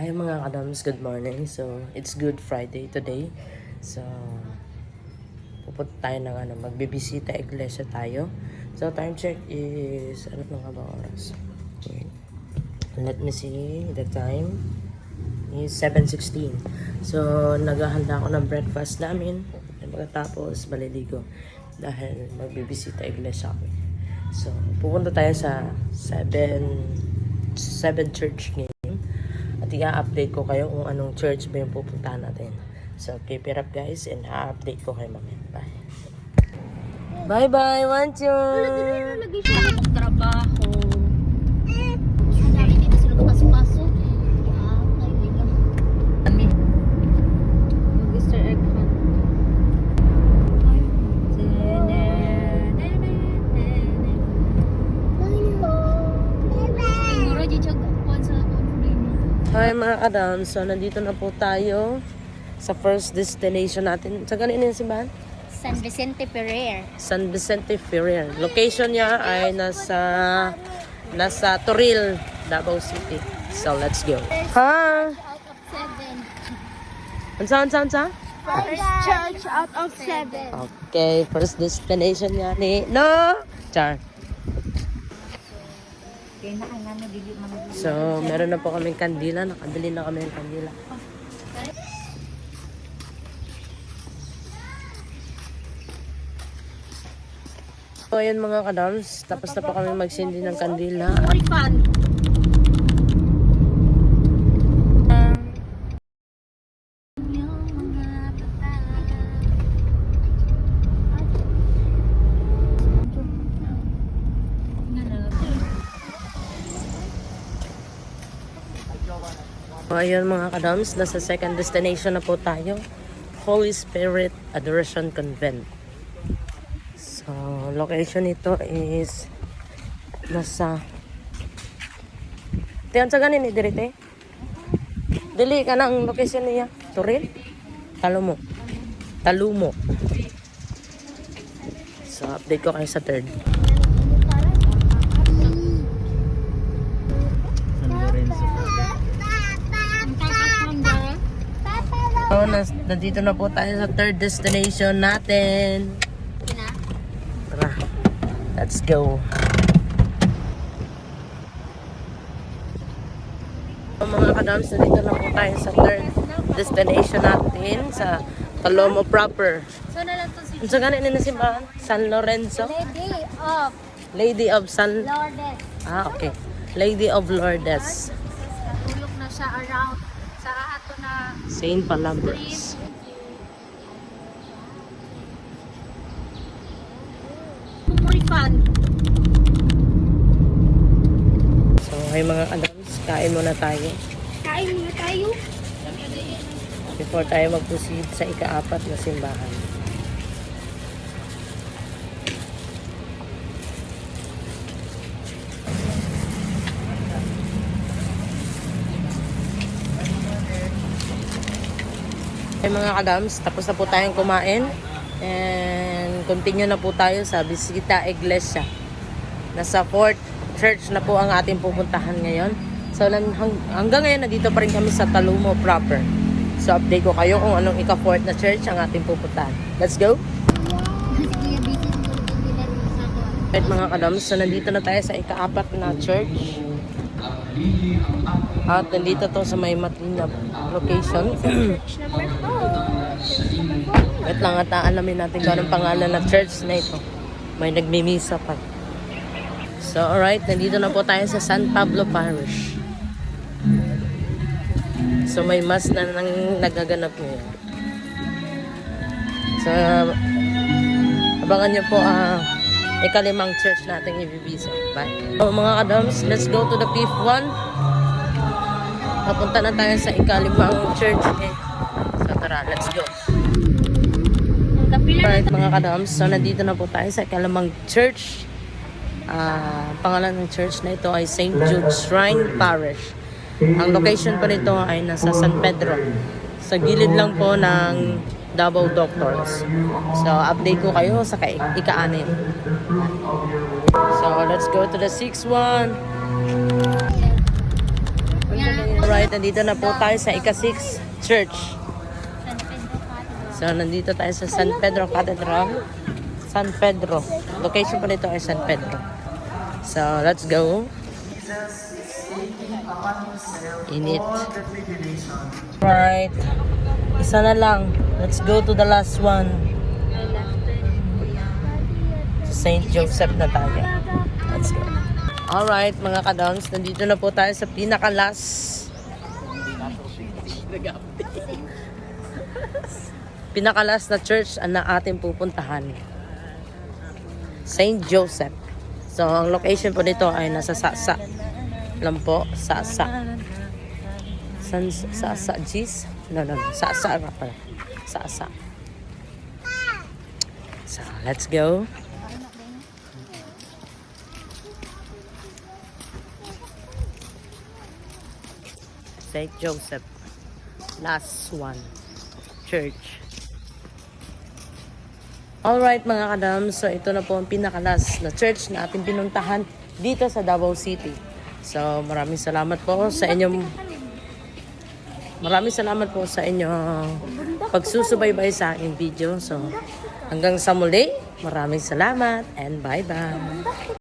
Hi mga kadams, good morning. So, it's Good Friday today. So, pupunta tayo ng magbibisita, iglesia tayo. So, time check is, ano na nga ba oras? Okay. Let me see, the time is 7:16. So, naghahanda ako ng breakfast namin. Pagkatapos, maliligo. Dahil magbibisita, iglesia kami. So, pupunta tayo sa 7 church ngayon. At i-update ko kayo kung anong church ba yung pupuntahan natin. So, keep it up guys and i-update ko kayo mamaya. Bye! Bye-bye! Wanchun! Lagi siya trabaho. Dami dito sila pasok-pasok. Kami. Mr. Eggman. Hi mga kadam, so nandito na po tayo sa first destination natin. Sa ganun yung simbahan? San Vicente Ferrer. San Vicente Ferrer. Location niya ay nasa Toril, Davao City. So let's go. Ha? Out of 7. Ansa? First church out of 7. Okay, first destination niya ni No! Char. So, meron na po kaming kandila. Nakabili na kami ng kandila. So, ayan mga kadams. Tapos na po kami magsindi ng kandila. So, ayun mga kadams, nasa second destination na po tayo. Holy Spirit Adoration Convent. So, location nito is nasa tiyan sa ganin ni dirite. Dili ka na ang location niya. Toril? Talumo. So, update ko kayo sa third. So, nandito na po tayo sa third destination natin. Tara, let's go. So, mga kadams, nandito na po tayo sa third destination natin sa Talomo proper. So, na lang to si Sa ganin na simbahan? San Lorenzo? Lady of Lady of San... Lourdes. Okay. Lady of Lourdes. Natulog na siya around sa ato na Saint Palabras. refund. So, ay mga kadams, kain muna tayo. Kain muna tayo. Before tayo mag-proceed sa ika-4 na simbahan. Ay mga kadams, tapos na po tayong kumain. And continue na po tayo sa Bisita Iglesia. Nasa 4th church na po ang ating pupuntahan ngayon. So hanggang ngayon, nandito pa rin kami sa Talomo proper. So update ko kayo kung anong ika-4th na church ang ating pupuntahan. Let's go! Right mga kadams, so nandito na tayo sa ika-4 na church. At nandito to sa may Matinab location. Wait lang at alamin natin kung anong pangalan na church na ito. May nagmimisa pa. So alright, nandito na po tayo sa San Pablo Parish. So may mass na nagaganap ngayon. So abangan nyo po ika-5 church natin i-visa. Bye. So mga kadams, let's go to the fifth one. Papunta na tayo sa ika-5 church. Okay. So tara, let's go. Alright mga kadams, so nandito na po tayo sa ika-5 church. Pangalan ng church na ito ay St. Jude Shrine Parish. Ang location po nito ay nasa San Pedro. Sa gilid lang po ng Davao Doctors. So update ko kayo sa ika-6. So let's go to the 6th one. Alright Alright, nandito na po tayo sa Ika-6 Church. San Pedro Cathedral. So, nandito tayo sa San Pedro Cathedral. San Pedro. Location po nito ay San Pedro. So, let's go. Init. Right. Isa na lang. Let's go to the last one. St. Joseph na tayo. Let's go. Alright, mga kadoms. Nandito na po tayo sa pinakalas na church na ating pupuntahan. St. Joseph. So, ang location po nito ay nasa Sasa. Alam po, Sasa. Sasa, Gis? No. Sasa. Sasa. So, let's go. St. Joseph. Last one. Church. Alright mga kadam, so ito na po ang pinakalas na church na ating pinuntahan dito sa Davao City. So maraming salamat po sa inyong pagsusubaybay sa aking video. So hanggang sa muli, maraming salamat and bye-bye.